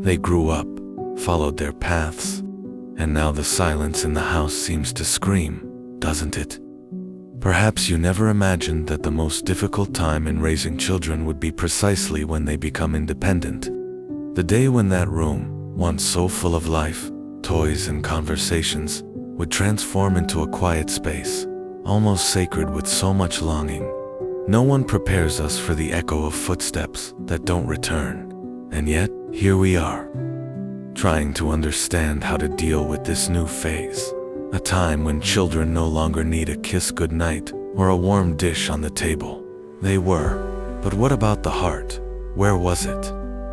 They grew up, followed their paths, and now the silence in the house seems to scream, doesn't it? Perhaps you never imagined that the most difficult time in raising children would be precisely when they become independent. The day when that room, once so full of life, toys and conversations, would transform into a quiet space, almost sacred with so much longing. No one prepares us for the echo of footsteps that don't return. And yet, here we are, trying to understand how to deal with this new phase. A time when children no longer need a kiss goodnight or a warm dish on the table. They were, but what about the heart? Where was it?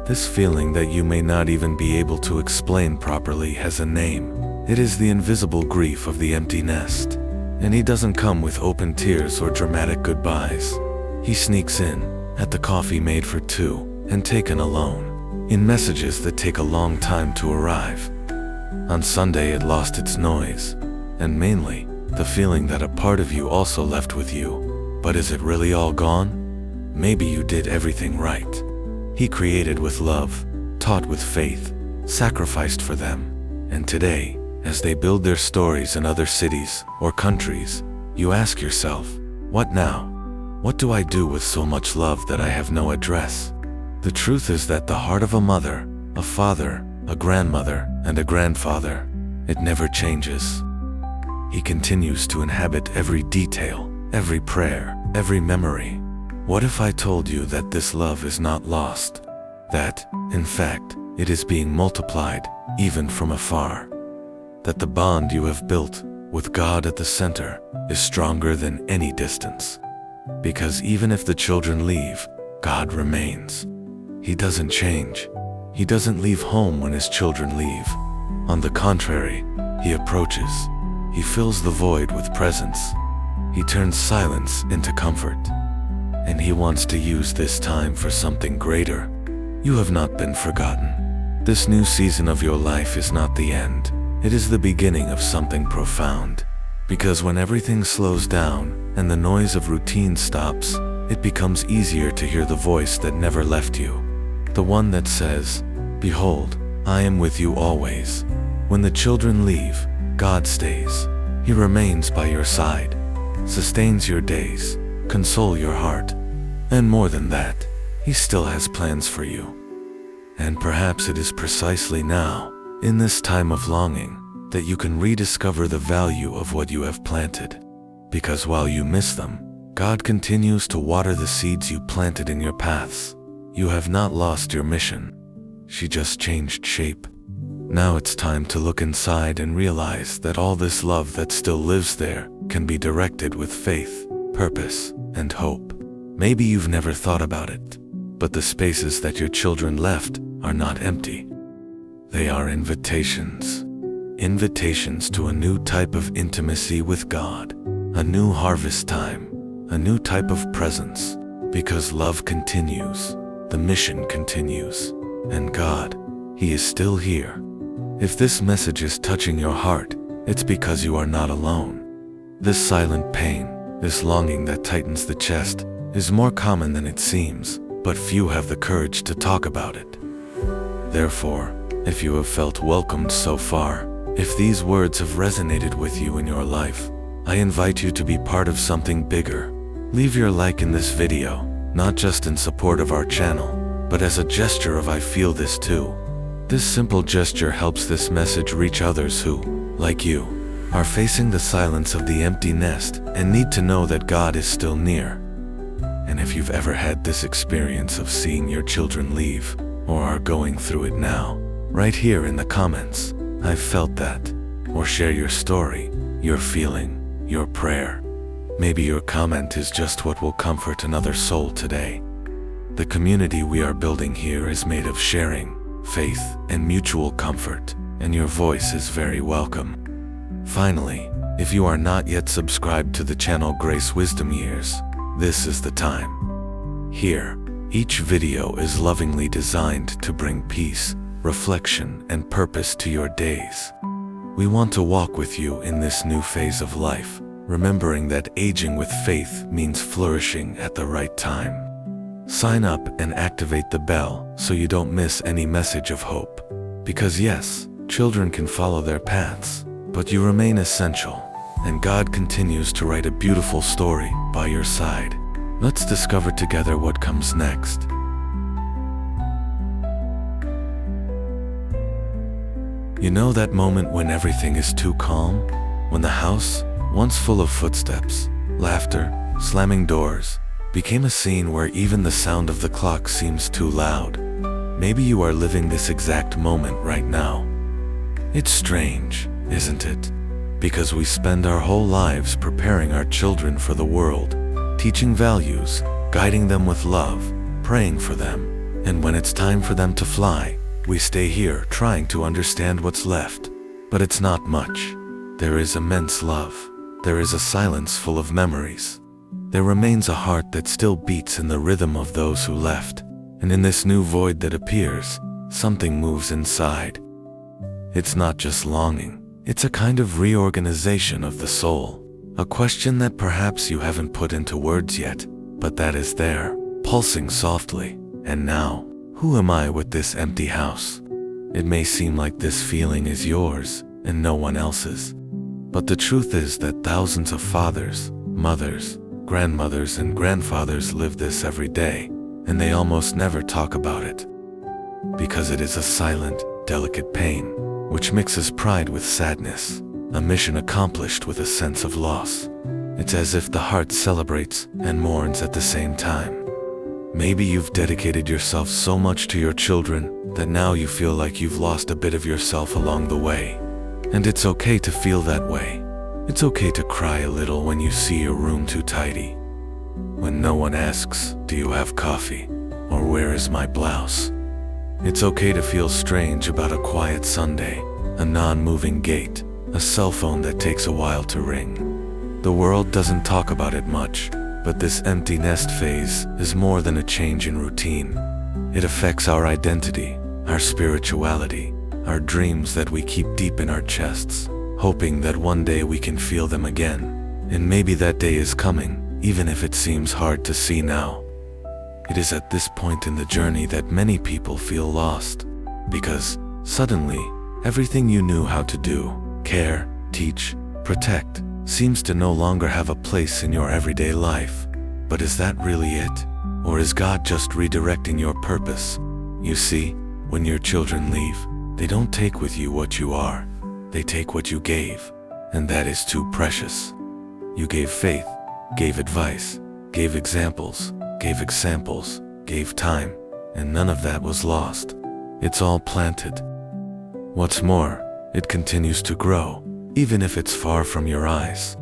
This feeling that you may not even be able to explain properly has a name. It is the invisible grief of the empty nest. And he doesn't come with open tears or dramatic goodbyes. He sneaks in, at the coffee made for two, and taken alone, in messages that take a long time to arrive. On Sunday it lost its noise, and mainly, the feeling that a part of you also left with you. But is it really all gone? Maybe you did everything right. He created with love, taught with faith, sacrificed for them. And today, as they build their stories in other cities or countries, you ask yourself, what now? What do I do with so much love that I have no address? The truth is that the heart of a mother, a father, a grandmother, and a grandfather, it never changes. He continues to inhabit every detail, every prayer, every memory. What if I told you that this love is not lost? That, in fact, it is being multiplied, even from afar. That the bond you have built, with God at the center, is stronger than any distance. Because even if the children leave, God remains. He doesn't change. He doesn't leave home when his children leave. On the contrary, he approaches. He fills the void with presence. He turns silence into comfort. And he wants to use this time for something greater. You have not been forgotten. This new season of your life is not the end. It is the beginning of something profound. Because when everything slows down and the noise of routine stops, it becomes easier to hear the voice that never left you. The one that says, "Behold, I am with you always." When the children leave, God stays. He remains by your side, sustains your days, console your heart, and more than that, he still has plans for you. And perhaps it is precisely now, in this time of longing, that you can rediscover the value of what you have planted. Because while you miss them, God continues to water the seeds you planted in your paths. You have not lost your mission. She just changed shape. Now it's time to look inside and realize that all this love that still lives there can be directed with faith, purpose, and hope. Maybe you've never thought about it, but the spaces that your children left are not empty. They are invitations. Invitations to a new type of intimacy with God, a new harvest time, a new type of presence, because love continues, the mission continues, and God, He is still here. If this message is touching your heart, it's because you are not alone. This silent pain, this longing that tightens the chest, is more common than it seems, but few have the courage to talk about it. Therefore, if you have felt welcomed so far, if these words have resonated with you in your life, I invite you to be part of something bigger. Leave your like in this video, not just in support of our channel, but as a gesture of I feel this too. This simple gesture helps this message reach others who, like you, are facing the silence of the empty nest and need to know that God is still near. And if you've ever had this experience of seeing your children leave, or are going through it now, write here in the comments, "I've felt that," or share your story, your feeling, your prayer. Maybe your comment is just what will comfort another soul today. The community we are building here is made of sharing, faith, and mutual comfort, and your voice is very welcome. Finally, if you are not yet subscribed to the channel Grace Wisdom Years, this is the time. Here, each video is lovingly designed to bring peace, reflection, and purpose to your days. We want to walk with you in this new phase of life, remembering that aging with faith means flourishing at the right time. Sign up and activate the bell so you don't miss any message of hope. Because yes, children can follow their paths, but you remain essential, and God continues to write a beautiful story by your side. Let's discover together what comes next. You know that moment when everything is too calm? When the house, once full of footsteps, laughter, slamming doors, became a scene where even the sound of the clock seems too loud. Maybe you are living this exact moment right now. It's strange, isn't it? Because we spend our whole lives preparing our children for the world, teaching values, guiding them with love, praying for them, and when it's time for them to fly, we stay here trying to understand what's left. But it's not much. There is immense love. There is a silence full of memories. There remains a heart that still beats in the rhythm of those who left, and in this new void that appears, something moves inside. It's not just longing, it's a kind of reorganization of the soul, a question that perhaps you haven't put into words yet, but that is there, pulsing softly. And now, who am I with this empty house? It may seem like this feeling is yours and no one else's, but the truth is that thousands of fathers, mothers, grandmothers and grandfathers live this every day, and they almost never talk about it. Because it is a silent, delicate pain, which mixes pride with sadness, a mission accomplished with a sense of loss. It's as if the heart celebrates and mourns at the same time. Maybe you've dedicated yourself so much to your children that now you feel like you've lost a bit of yourself along the way. And it's okay to feel that way. It's okay to cry a little when you see your room too tidy. When no one asks, "Do you have coffee?" or "Where is my blouse?" It's okay to feel strange about a quiet Sunday, a non-moving gate, a cell phone that takes a while to ring. The world doesn't talk about it much, but this empty nest phase is more than a change in routine. It affects our identity, our spirituality, our dreams that we keep deep in our chests, hoping that one day we can feel them again. And maybe that day is coming, even if it seems hard to see now. It is at this point in the journey that many people feel lost, because suddenly, everything you knew how to do, care, teach, protect, seems to no longer have a place in your everyday life. But is that really it? Or is God just redirecting your purpose? You see, when your children leave, they don't take with you what you are. They take what you gave, and that is too precious. You gave faith, gave advice, gave examples, gave time, and none of that was lost. It's all planted. What's more, it continues to grow, even if it's far from your eyes.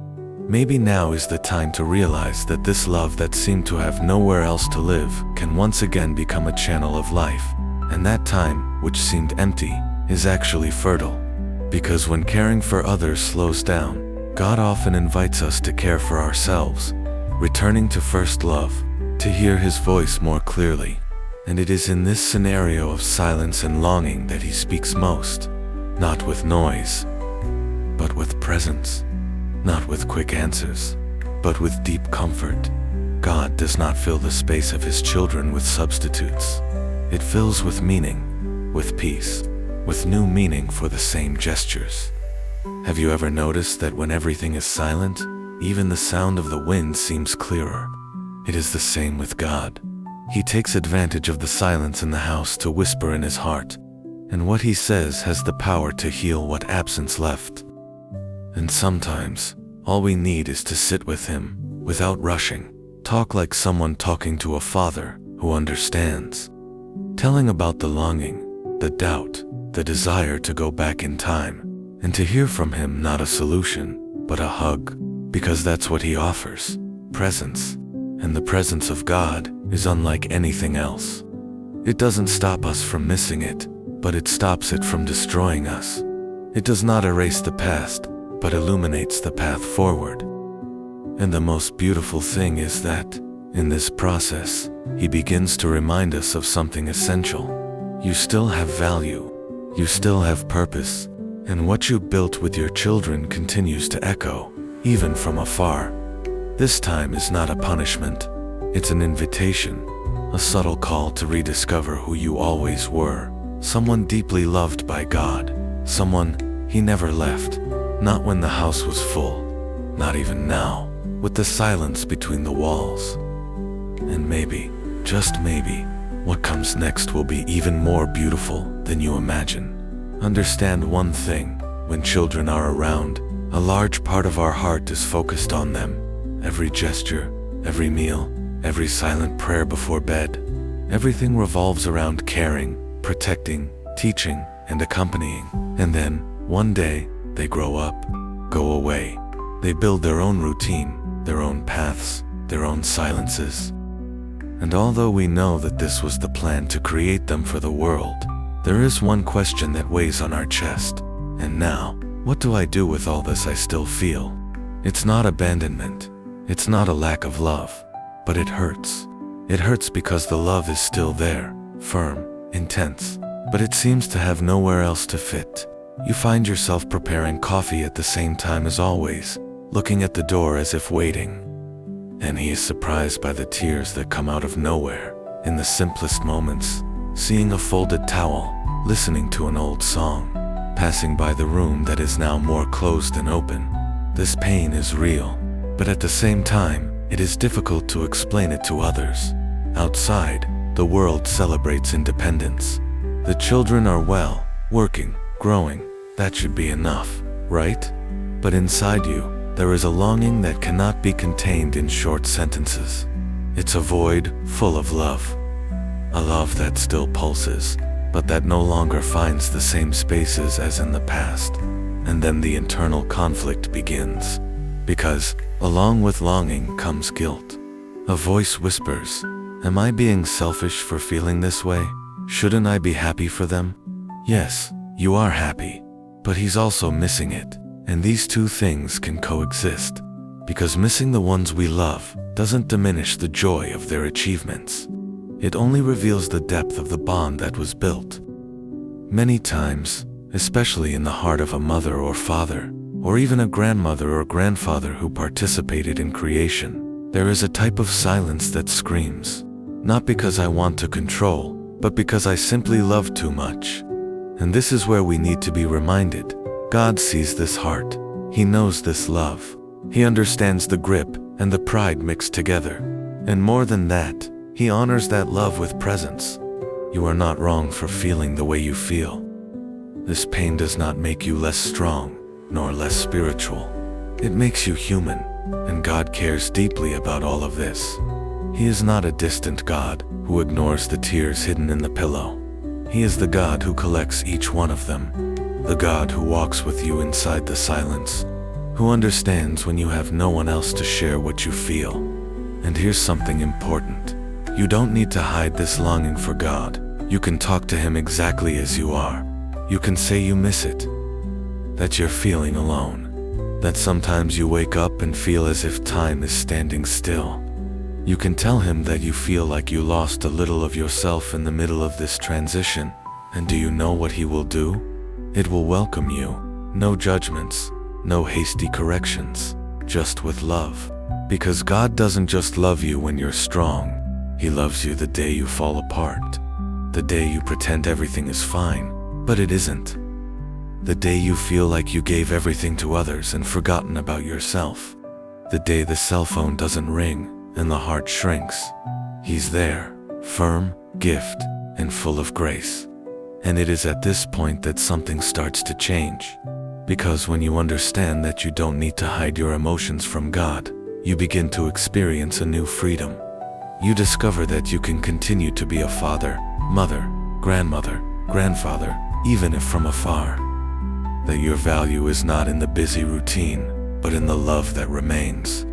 Maybe now is the time to realize that this love that seemed to have nowhere else to live can once again become a channel of life, and that time, which seemed empty, is actually fertile. Because when caring for others slows down, God often invites us to care for ourselves, returning to first love, to hear His voice more clearly. And it is in this scenario of silence and longing that He speaks most, not with noise, but with presence, not with quick answers, but with deep comfort. God does not fill the space of His children with substitutes. It fills with meaning, with peace, with new meaning for the same gestures. Have you ever noticed that when everything is silent, even the sound of the wind seems clearer? It is the same with God. He takes advantage of the silence in the house to whisper in His heart, and what He says has the power to heal what absence left. And sometimes, all we need is to sit with Him, without rushing, talk like someone talking to a father who understands, telling about the longing, the doubt, the desire to go back in time, and to hear from Him not a solution, but a hug, because that's what He offers, presence. And the presence of God is unlike anything else. It doesn't stop us from missing it, but it stops it from destroying us. It does not erase the past, but illuminates the path forward. And the most beautiful thing is that, in this process, He begins to remind us of something essential. You still have value. You still have purpose. And what you built with your children continues to echo, even from afar. This time is not a punishment. It's an invitation, a subtle call to rediscover who you always were, someone deeply loved by God, someone He never left, not when the house was full, not even now, with the silence between the walls. And maybe, just maybe, what comes next will be even more beautiful than you imagine. Understand one thing: when children are around, a large part of our heart is focused on them. Every gesture, every meal, every silent prayer before bed, everything revolves around caring, protecting, teaching, and accompanying. And then, one day, they grow up, go away. They build their own routine, their own paths, their own silences. And although we know that this was the plan to create them for the world, there is one question that weighs on our chest. And now, what do I do with all this I still feel? It's not abandonment. It's not a lack of love. But it hurts. It hurts because the love is still there, firm, intense, but it seems to have nowhere else to fit. You find yourself preparing coffee at the same time as always, looking at the door as if waiting. And he is surprised by the tears that come out of nowhere, in the simplest moments, seeing a folded towel, listening to an old song, passing by the room that is now more closed than open. This pain is real, but at the same time, it is difficult to explain it to others. Outside, the world celebrates independence. The children are well, working, growing. That should be enough, right? But inside you, there is a longing that cannot be contained in short sentences. It's a void full of love. A love that still pulses, but that no longer finds the same spaces as in the past. And then the internal conflict begins. Because, along with longing comes guilt. A voice whispers, "Am I being selfish for feeling this way? Shouldn't I be happy for them?" Yes, you are happy, but he's also missing it. And these two things can coexist. Because missing the ones we love doesn't diminish the joy of their achievements. It only reveals the depth of the bond that was built. Many times, especially in the heart of a mother or father, or even a grandmother or grandfather who participated in creation, there is a type of silence that screams, "Not because I want to control, but because I simply love too much." And this is where we need to be reminded. God sees this heart. He knows this love. He understands the grip and the pride mixed together. And more than that, He honors that love with presence. You are not wrong for feeling the way you feel. This pain does not make you less strong, nor less spiritual. It makes you human, and God cares deeply about all of this. He is not a distant God who ignores the tears hidden in the pillow. He is the God who collects each one of them, the God who walks with you inside the silence, who understands when you have no one else to share what you feel. And here's something important. You don't need to hide this longing for God. You can talk to Him exactly as you are. You can say you miss it, that you're feeling alone, that sometimes you wake up and feel as if time is standing still. You can tell Him that you feel like you lost a little of yourself in the middle of this transition. And do you know what He will do? It will welcome you. No judgments, no hasty corrections, just with love. Because God doesn't just love you when you're strong. He loves you the day you fall apart. The day you pretend everything is fine, but it isn't. The day you feel like you gave everything to others and forgotten about yourself. The day the cell phone doesn't ring and the heart shrinks. He's there, firm, gift, and full of grace. And it is at this point that something starts to change. Because when you understand that you don't need to hide your emotions from God, you begin to experience a new freedom. You discover that you can continue to be a father, mother, grandmother, grandfather, even if from afar. That your value is not in the busy routine, but in the love that remains.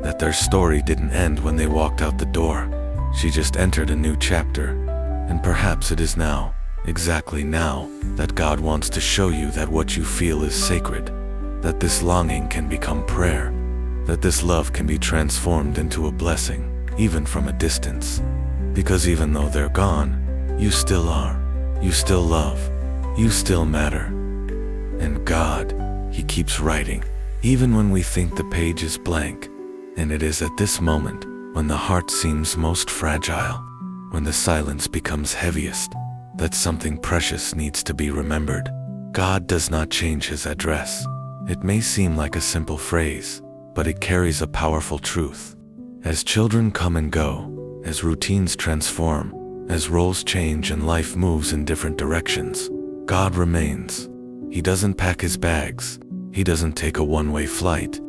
That their story didn't end when they walked out the door. She just entered a new chapter. And perhaps it is now, exactly now, that God wants to show you that what you feel is sacred. That this longing can become prayer. That this love can be transformed into a blessing, even from a distance. Because even though they're gone, you still are. You still love. You still matter. And God, He keeps writing, even when we think the page is blank. And it is at this moment, when the heart seems most fragile, when the silence becomes heaviest, that something precious needs to be remembered. God does not change his address. It may seem like a simple phrase, but it carries a powerful truth. As children come and go, as routines transform, as roles change and life moves in different directions, God remains. He doesn't pack his bags. He doesn't take a one-way flight.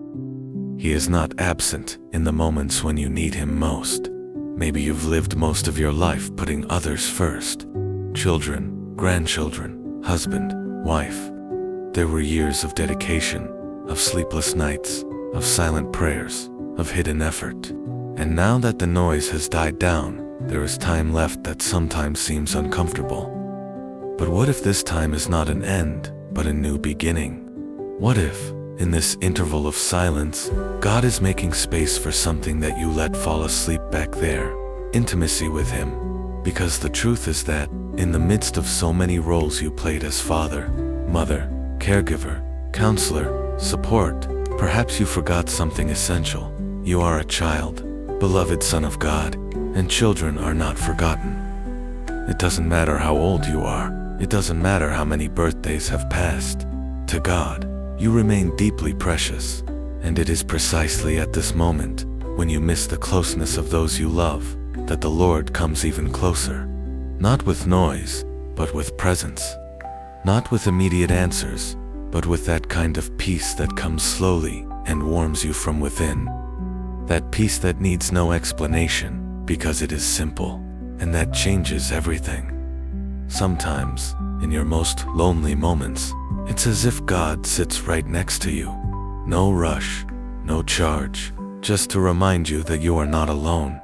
He is not absent in the moments when you need him most. Maybe you've lived most of your life putting others first. Children, grandchildren, husband, wife. There were years of dedication, of sleepless nights, of silent prayers, of hidden effort. And now that the noise has died down, there is time left that sometimes seems uncomfortable. But what if this time is not an end, but a new beginning? What if, in this interval of silence, God is making space for something that you let fall asleep back there? Intimacy with him. Because the truth is that, in the midst of so many roles you played as father, mother, caregiver, counselor, support, perhaps you forgot something essential. You are a child, beloved son of God, and children are not forgotten. It doesn't matter how old you are. It doesn't matter how many birthdays have passed. To God, you remain deeply precious, and it is precisely at this moment, when you miss the closeness of those you love, that the Lord comes even closer. Not with noise, but with presence. Not with immediate answers, but with that kind of peace that comes slowly and warms you from within. That peace that needs no explanation, because it is simple, and that changes everything. Sometimes, in your most lonely moments, it's as if God sits right next to you. No rush, no charge, just to remind you that you are not alone.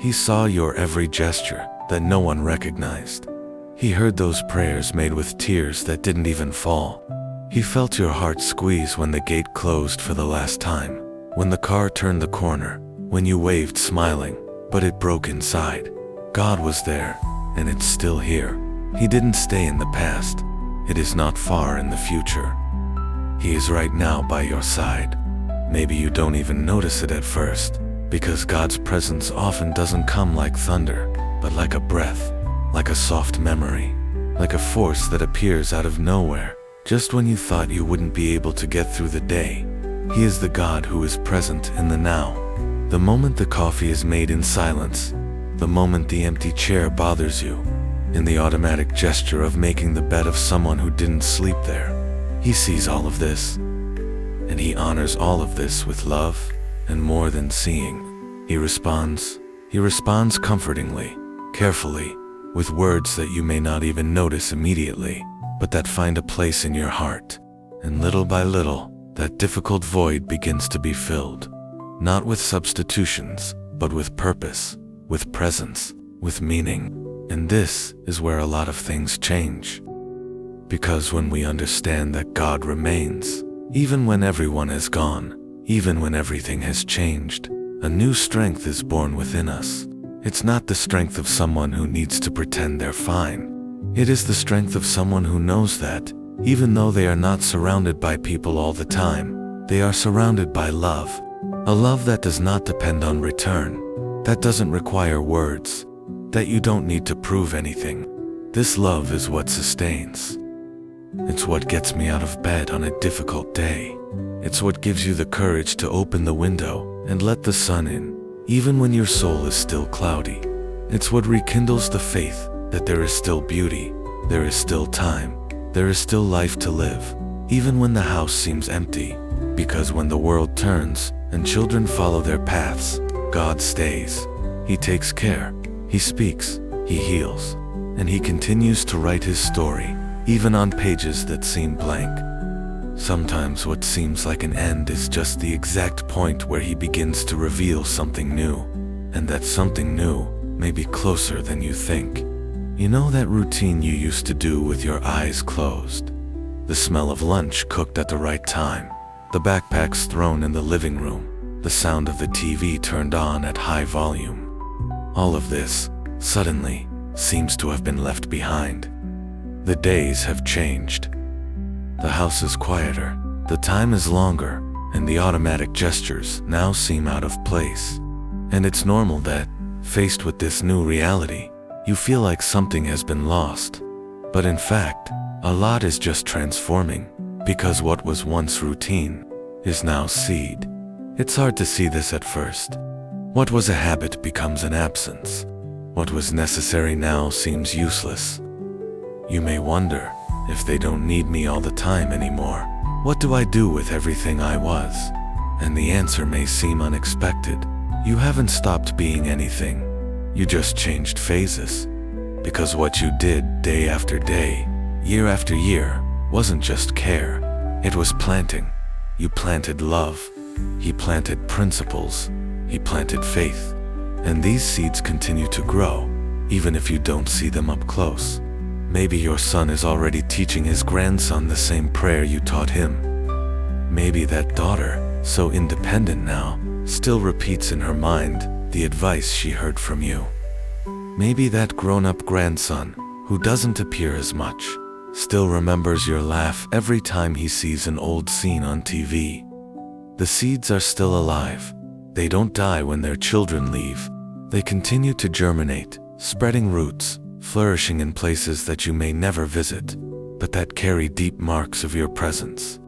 He saw your every gesture that no one recognized. He heard those prayers made with tears that didn't even fall. He felt your heart squeeze when the gate closed for the last time, when the car turned the corner, when you waved smiling, but it broke inside. God was there, and it's still here. He didn't stay in the past. It is not far in the future. He is right now by your side. Maybe you don't even notice it at first, because God's presence often doesn't come like thunder, but like a breath, like a soft memory, like a force that appears out of nowhere, just when you thought you wouldn't be able to get through the day. He is the God who is present in the now. The moment the coffee is made in silence, the moment the empty chair bothers you, in the automatic gesture of making the bed of someone who didn't sleep there. He sees all of this, and he honors all of this with love, and more than seeing. He responds comfortingly, carefully, with words that you may not even notice immediately, but that find a place in your heart. And little by little, that difficult void begins to be filled. Not with substitutions, but with purpose, with presence, with meaning. And this is where a lot of things change. Because when we understand that God remains, even when everyone is gone, even when everything has changed, a new strength is born within us. It's not the strength of someone who needs to pretend they're fine. It is the strength of someone who knows that, even though they are not surrounded by people all the time, they are surrounded by love. A love that does not depend on return, that doesn't require words, that you don't need to prove anything. This love is what sustains. It's what gets me out of bed on a difficult day. It's what gives you the courage to open the window and let the sun in, even when your soul is still cloudy. It's what rekindles the faith that there is still beauty, there is still time, there is still life to live, even when the house seems empty. Because when the world turns and children follow their paths, God stays. He takes care. He speaks, he heals, and he continues to write his story, even on pages that seem blank. Sometimes what seems like an end is just the exact point where he begins to reveal something new, and that something new may be closer than you think. You know that routine you used to do with your eyes closed? The smell of lunch cooked at the right time, the backpacks thrown in the living room, the sound of the TV turned on at high volume. All of this, suddenly, seems to have been left behind. The days have changed. The house is quieter, the time is longer, and the automatic gestures now seem out of place. And it's normal that, faced with this new reality, you feel like something has been lost. But in fact, a lot is just transforming, because what was once routine is now seed. It's hard to see this at first. What was a habit becomes an absence. What was necessary now seems useless. You may wonder, if they don't need me all the time anymore, what do I do with everything I was? And the answer may seem unexpected. You haven't stopped being anything. You just changed phases. Because what you did day after day, year after year, wasn't just care. It was planting. You planted love. He planted principles. He planted faith. And these seeds continue to grow, even if you don't see them up close. Maybe your son is already teaching his grandson the same prayer you taught him. Maybe that daughter, so independent now, still repeats in her mind the advice she heard from you. Maybe that grown-up grandson, who doesn't appear as much, still remembers your laugh every time he sees an old scene on TV. The seeds are still alive. They don't die when their children leave. They continue to germinate, spreading roots, flourishing in places that you may never visit, but that carry deep marks of your presence.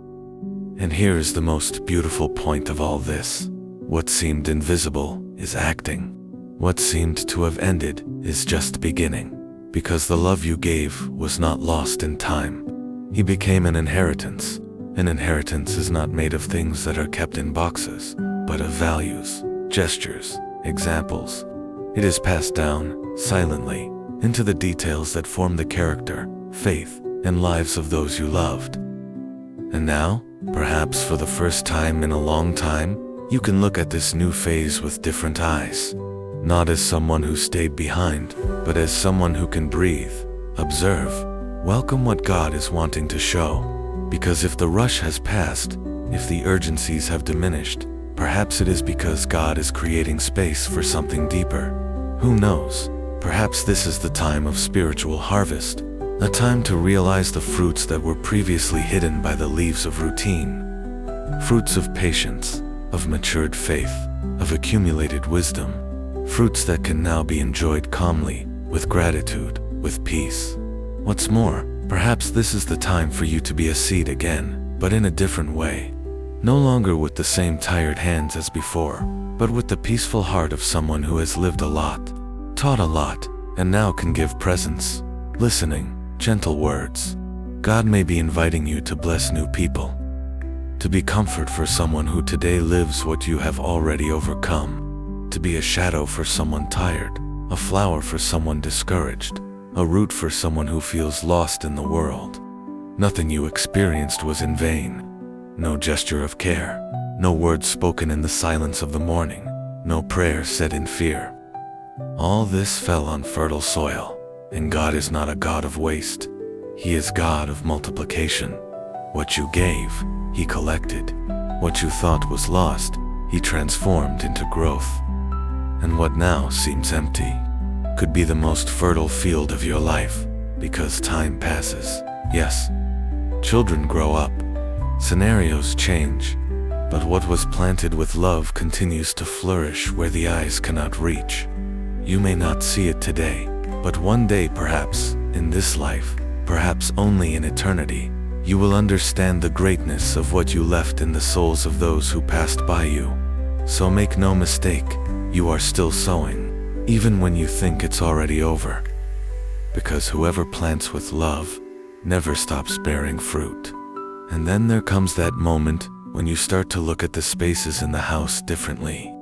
And here is the most beautiful point of all this. What seemed invisible is acting. What seemed to have ended is just beginning, because the love you gave was not lost in time. He became an inheritance. An inheritance is not made of things that are kept in boxes, but of values, gestures, examples. It is passed down, silently, into the details that form the character, faith, and lives of those you loved. And now, perhaps for the first time in a long time, you can look at this new phase with different eyes. Not as someone who stayed behind, but as someone who can breathe, observe, welcome what God is wanting to show. Because if the rush has passed, if the urgencies have diminished, perhaps it is because God is creating space for something deeper. Who knows? Perhaps this is the time of spiritual harvest, a time to realize the fruits that were previously hidden by the leaves of routine. Fruits of patience, of matured faith, of accumulated wisdom. Fruits that can now be enjoyed calmly, with gratitude, with peace. What's more, perhaps this is the time for you to be a seed again, but in a different way. No longer with the same tired hands as before, but with the peaceful heart of someone who has lived a lot, taught a lot, and now can give presence, listening, gentle words. God may be inviting you to bless new people, to be comfort for someone who today lives what you have already overcome, to be a shadow for someone tired, a flower for someone discouraged, a root for someone who feels lost in the world. Nothing you experienced was in vain. No gesture of care, no words spoken in the silence of the morning, no prayer said in fear. All this fell on fertile soil, and God is not a God of waste. He is God of multiplication. What you gave, He collected. What you thought was lost, He transformed into growth. And what now seems empty could be the most fertile field of your life, because time passes. Yes, children grow up, scenarios change, but what was planted with love continues to flourish where the eyes cannot reach. You may not see it today, but one day perhaps, in this life, perhaps only in eternity, you will understand the greatness of what you left in the souls of those who passed by you. So make no mistake, you are still sowing, even when you think it's already over. Because whoever plants with love never stops bearing fruit. And then there comes that moment when you start to look at the spaces in the house differently.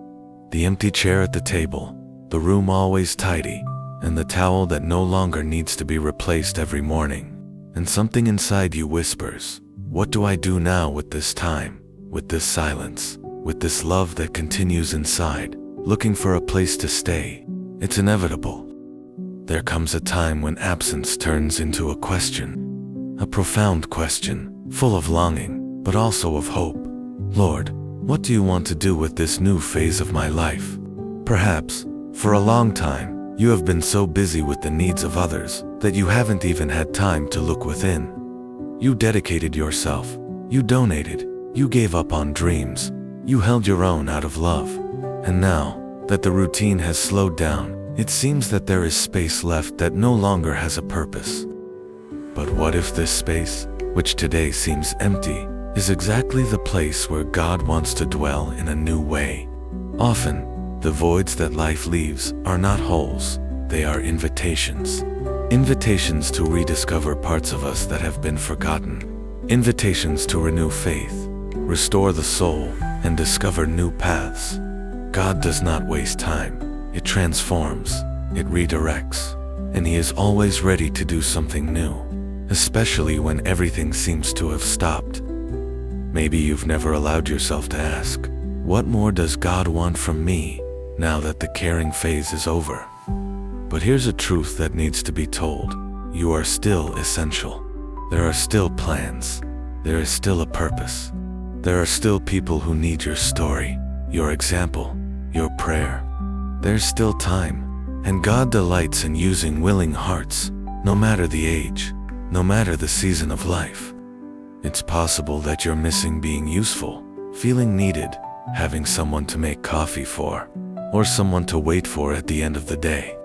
The empty chair at the table, the room always tidy, and the towel that no longer needs to be replaced every morning. And something inside you whispers, what do I do now with this time, with this silence, with this love that continues inside, looking for a place to stay? It's inevitable. There comes a time when absence turns into a question, a profound question, full of longing, but also of hope. Lord, what do you want to do with this new phase of my life? Perhaps, for a long time, you have been so busy with the needs of others that you haven't even had time to look within. You dedicated yourself, you donated, you gave up on dreams, you held your own out of love. And now that the routine has slowed down, It seems that there is space left that no longer has a purpose. But what if this space, which today seems empty, is exactly the place where God wants to dwell in a new way? Often, the voids that life leaves are not holes, they are invitations. Invitations to rediscover parts of us that have been forgotten. Invitations to renew faith, restore the soul, and discover new paths. God does not waste time. It transforms, it redirects, and He is always ready to do something new, especially when everything seems to have stopped. Maybe you've never allowed yourself to ask, what more does God want from me now that the caring phase is over? But here's a truth that needs to be told. You are still essential. There are still plans. There is still a purpose. There are still people who need your story, your example, your prayer. There's still time, and God delights in using willing hearts, no matter the age, no matter the season of life. It's possible that you're missing being useful, feeling needed, having someone to make coffee for, or someone to wait for at the end of the day.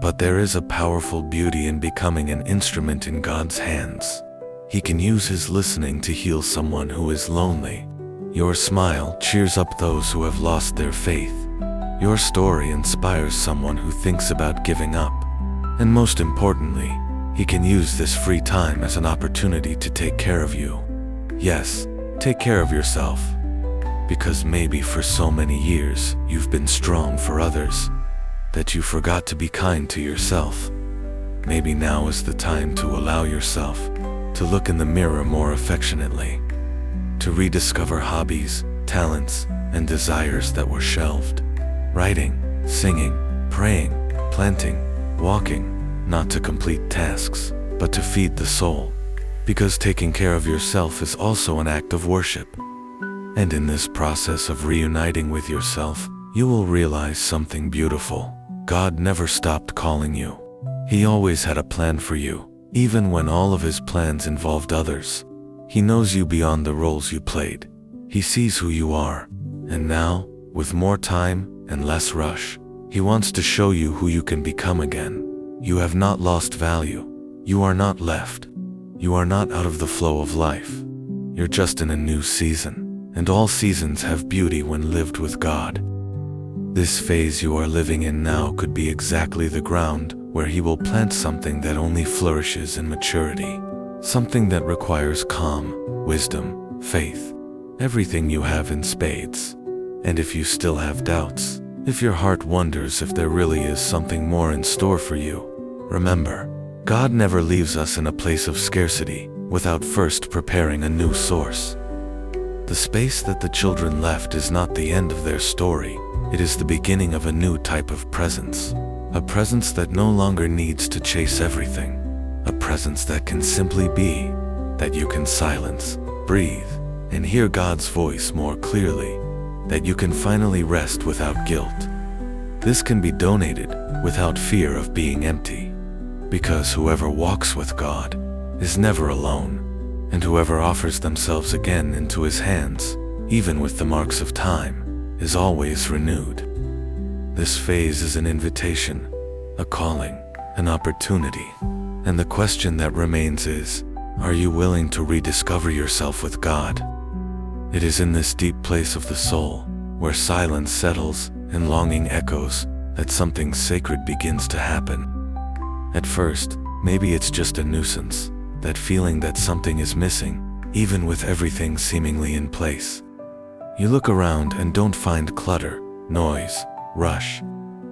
But there is a powerful beauty in becoming an instrument in God's hands. He can use His listening to heal someone who is lonely. Your smile cheers up those who have lost their faith. Your story inspires someone who thinks about giving up. And most importantly, He can use this free time as an opportunity to take care of you. Yes, take care of yourself. Because maybe for so many years you've been strong for others that you forgot to be kind to yourself. Maybe now is the time to allow yourself to look in the mirror more affectionately, to rediscover hobbies, talents, and desires that were shelved. Writing, singing, praying, planting, walking, not to complete tasks, but to feed the soul. Because taking care of yourself is also an act of worship. And in this process of reuniting with yourself, you will realize something beautiful. God never stopped calling you. He always had a plan for you, even when all of His plans involved others. He knows you beyond the roles you played. He sees who you are. And now, with more time and less rush, He wants to show you who you can become again. You have not lost value. You are not left. You are not out of the flow of life. You're just in a new season, and all seasons have beauty when lived with God. This phase you are living in now could be exactly the ground where He will plant something that only flourishes in maturity, something that requires calm, wisdom, faith, everything you have in spades. And if you still have doubts, if your heart wonders if there really is something more in store for you, remember, God never leaves us in a place of scarcity without first preparing a new source. The space that the children left is not the end of their story. It is the beginning of a new type of presence. A presence that no longer needs to chase everything. A presence that can simply be, that you can silence, breathe, and hear God's voice more clearly. That you can finally rest without guilt. This can be donated without fear of being empty. Because whoever walks with God is never alone, and whoever offers themselves again into His hands, even with the marks of time, is always renewed. This phase is an invitation, a calling, an opportunity, and the question that remains is, are you willing to rediscover yourself with God? It is in this deep place of the soul, where silence settles and longing echoes, that something sacred begins to happen. At first, maybe it's just a nuisance, that feeling that something is missing, even with everything seemingly in place. You look around and don't find clutter, noise, rush,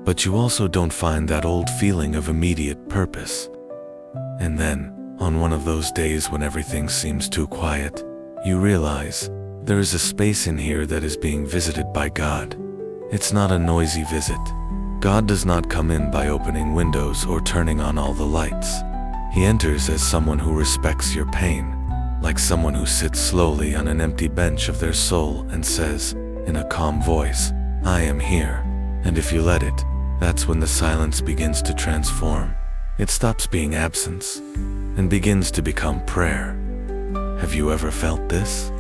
but you also don't find that old feeling of immediate purpose. And then, on one of those days when everything seems too quiet, you realize there is a space in here that is being visited by God. It's not a noisy visit. God does not come in by opening windows or turning on all the lights. He enters as someone who respects your pain, like someone who sits slowly on an empty bench of their soul and says, in a calm voice, I am here. And if you let it, that's when the silence begins to transform. It stops being absence and begins to become prayer. Have you ever felt this?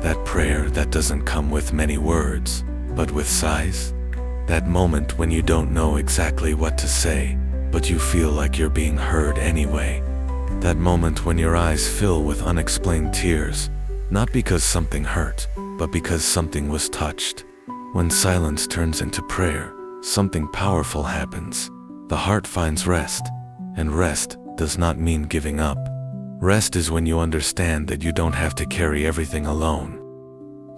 That prayer that doesn't come with many words, but with sighs? That moment when you don't know exactly what to say, but you feel like you're being heard anyway. That moment when your eyes fill with unexplained tears, not because something hurt, but because something was touched. When silence turns into prayer, something powerful happens. The heart finds rest, and rest does not mean giving up. Rest is when you understand that you don't have to carry everything alone.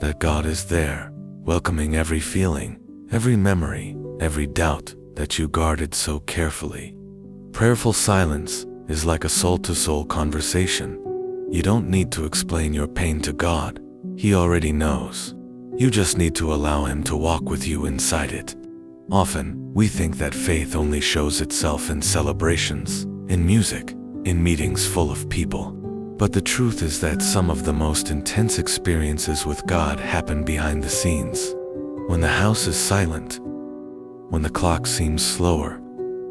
That God is there, welcoming every feeling, every memory, every doubt that you guarded so carefully. Prayerful silence is like a soul-to-soul conversation. You don't need to explain your pain to God. He already knows. You just need to allow Him to walk with you inside it. Often, we think that faith only shows itself in celebrations, in music, in meetings full of people. But the truth is that some of the most intense experiences with God happen behind the scenes. When the house is silent, when the clock seems slower,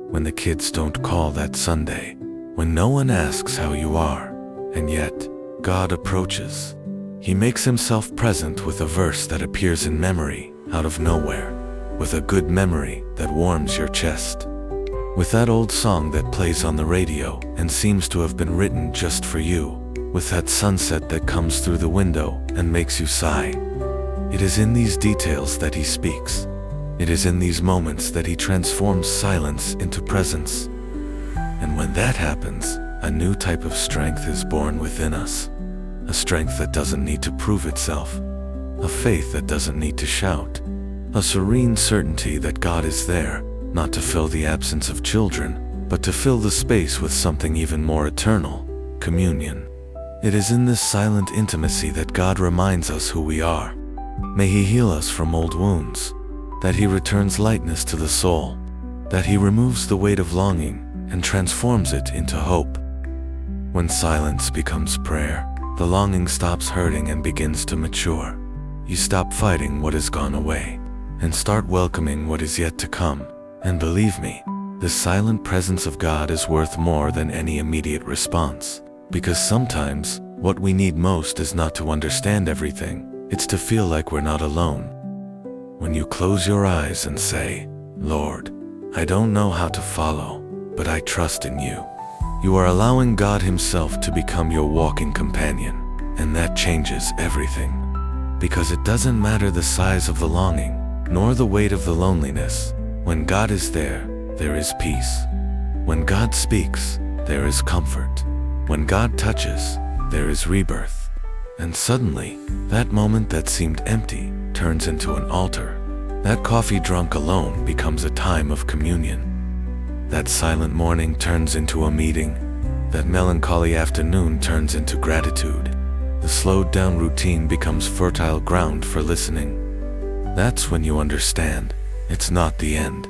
when the kids don't call that Sunday, when no one asks how you are, and yet, God approaches. He makes Himself present with a verse that appears in memory, out of nowhere, with a good memory that warms your chest, with that old song that plays on the radio and seems to have been written just for you, with that sunset that comes through the window and makes you sigh. It is in these details that He speaks. It is in these moments that He transforms silence into presence. And when that happens, a new type of strength is born within us. A strength that doesn't need to prove itself. A faith that doesn't need to shout. A serene certainty that God is there, not to fill the absence of children, but to fill the space with something even more eternal, communion. It is in this silent intimacy that God reminds us who we are. May He heal us from old wounds, that He returns lightness to the soul, that He removes the weight of longing and transforms it into hope. When silence becomes prayer, the longing stops hurting and begins to mature. You stop fighting what has gone away and start welcoming what is yet to come. And believe me, the silent presence of God is worth more than any immediate response. Because sometimes, what we need most is not to understand everything, it's to feel like we're not alone. When you close your eyes and say, Lord, I don't know how to follow, but I trust in you. You are allowing God Himself to become your walking companion, and that changes everything. Because it doesn't matter the size of the longing, nor the weight of the loneliness. When God is there, there is peace. When God speaks, there is comfort. When God touches, there is rebirth. And suddenly, that moment that seemed empty turns into an altar. That coffee drunk alone becomes a time of communion. That silent morning turns into a meeting. That melancholy afternoon turns into gratitude. The slowed down routine becomes fertile ground for listening. That's when you understand, it's not the end.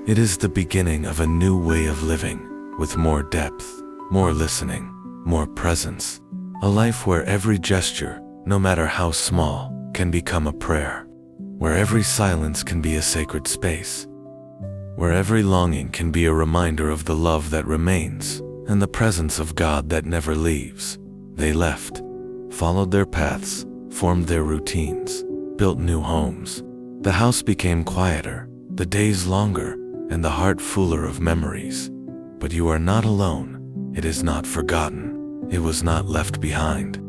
It is the beginning of a new way of living, with more depth, more listening, more presence. A life where every gesture, no matter how small, can become a prayer. Where every silence can be a sacred space. Where every longing can be a reminder of the love that remains, and the presence of God that never leaves. They left, followed their paths, formed their routines, built new homes. The house became quieter, the days longer, and the heart fuller of memories. But you are not alone. It is not forgotten. It was not left behind.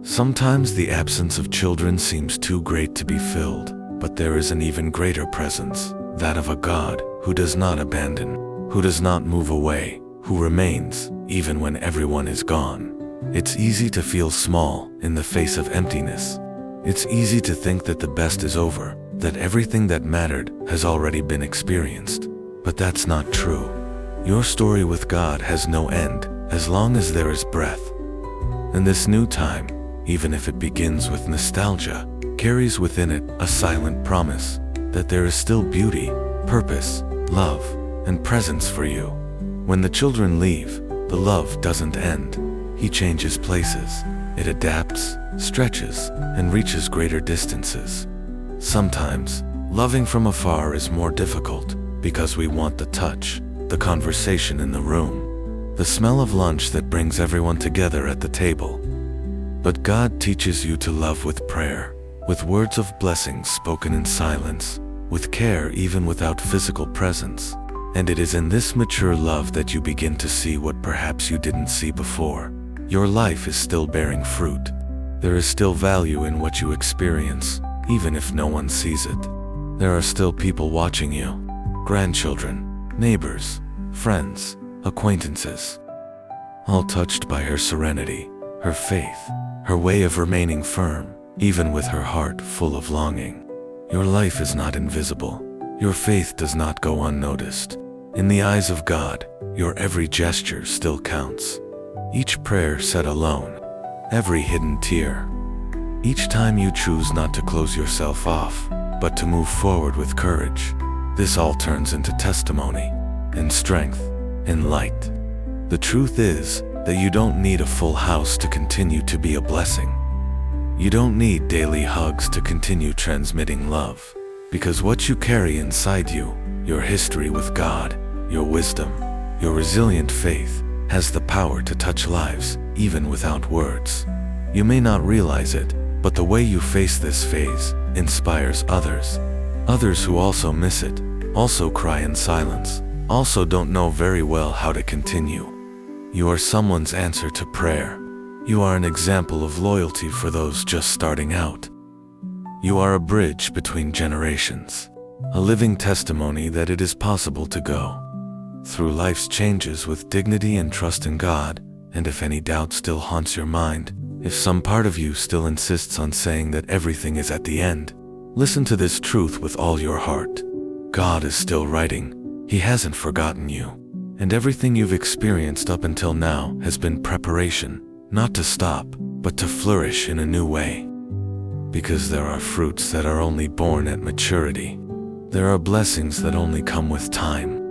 Sometimes the absence of children seems too great to be filled, but there is an even greater presence, that of a God who does not abandon, who does not move away, who remains even when everyone is gone. It's easy to feel small in the face of emptiness. It's easy to think that the best is over, that everything that mattered has already been experienced. But that's not true. Your story with God has no end, as long as there is breath. And this new time, even if it begins with nostalgia, carries within it a silent promise that there is still beauty, purpose, love, and presence for you. When the children leave, the love doesn't end. He changes places. It adapts, stretches, and reaches greater distances. Sometimes, loving from afar is more difficult because we want the touch, the conversation in the room, the smell of lunch that brings everyone together at the table. But God teaches you to love with prayer, with words of blessing spoken in silence, with care even without physical presence. And it is in this mature love that you begin to see what perhaps you didn't see before. Your life is still bearing fruit. There is still value in what you experience, even if no one sees it. There are still people watching you, grandchildren, neighbors, friends, acquaintances, all touched by her serenity, her faith, her way of remaining firm, even with her heart full of longing. Your life is not invisible. Your faith does not go unnoticed. In the eyes of God, your every gesture still counts. Each prayer said alone, every hidden tear. Each time you choose not to close yourself off, but to move forward with courage. This all turns into testimony, in strength, in light. The truth is that you don't need a full house to continue to be a blessing. You don't need daily hugs to continue transmitting love, because what you carry inside you, your history with God, your wisdom, your resilient faith, has the power to touch lives, even without words. You may not realize it, but the way you face this phase inspires others. Others who also miss it, also cry in silence, also don't know very well how to continue. You are someone's answer to prayer. You are an example of loyalty for those just starting out. You are a bridge between generations, a living testimony that it is possible to go through life's changes with dignity and trust in God. And if any doubt still haunts your mind, if some part of you still insists on saying that everything is at the end, listen to this truth with all your heart. God is still writing. He hasn't forgotten you. And everything you've experienced up until now has been preparation, not to stop, but to flourish in a new way. Because there are fruits that are only born at maturity. There are blessings that only come with time.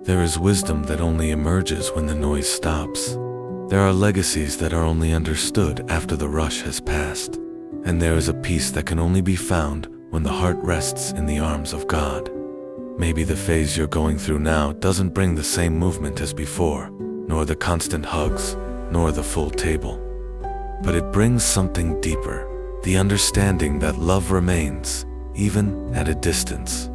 There is wisdom that only emerges when the noise stops. There are legacies that are only understood after the rush has passed. And there is a peace that can only be found when the heart rests in the arms of God. Maybe the phase you're going through now doesn't bring the same movement as before, nor the constant hugs, nor the full table. But it brings something deeper, the understanding that love remains, even at a distance,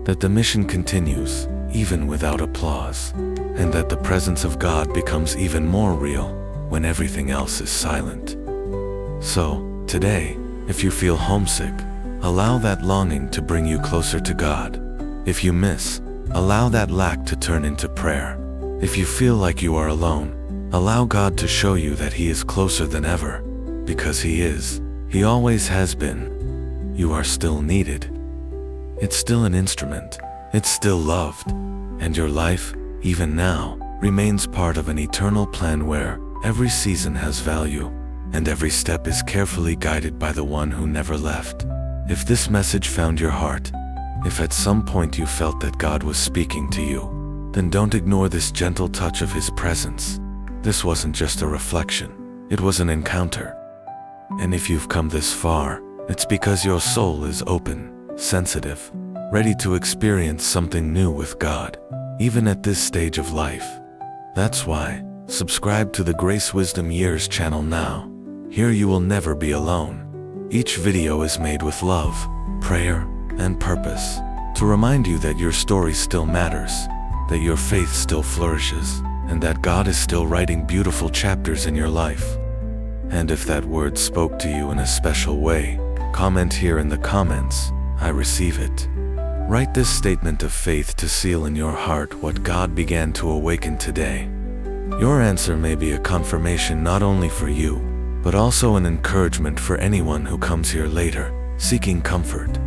that the mission continues, even without applause, and that the presence of God becomes even more real when everything else is silent. So, today, if you feel homesick, allow that longing to bring you closer to God. If you miss, allow that lack to turn into prayer. If you feel like you are alone, allow God to show you that He is closer than ever, because He is. He always has been. You are still needed. It's still an instrument. It's still loved. And your life, even now, remains part of an eternal plan where every season has value, and every step is carefully guided by the one who never left. If this message found your heart, if at some point you felt that God was speaking to you, then don't ignore this gentle touch of His presence. This wasn't just a reflection, it was an encounter. And if you've come this far, it's because your soul is open, sensitive, ready to experience something new with God, even at this stage of life. That's why, subscribe to the Grace Wisdom Years channel now. Here you will never be alone. Each video is made with love, prayer, and purpose, to remind you that your story still matters, that your faith still flourishes, and that God is still writing beautiful chapters in your life. And if that word spoke to you in a special way, comment here in the comments, I receive it. Write this statement of faith to seal in your heart what God began to awaken today. Your answer may be a confirmation not only for you, but also an encouragement for anyone who comes here later, seeking comfort.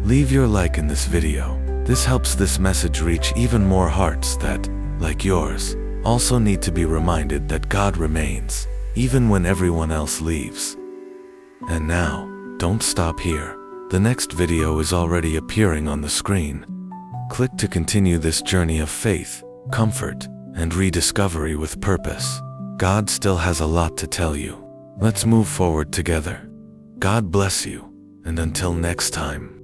Leave your like in this video. This helps this message reach even more hearts that, like yours, also need to be reminded that God remains, even when everyone else leaves. And now, don't stop here. The next video is already appearing on the screen. Click to continue this journey of faith, comfort, and rediscovery with purpose. God still has a lot to tell you. Let's move forward together. God bless you, and until next time.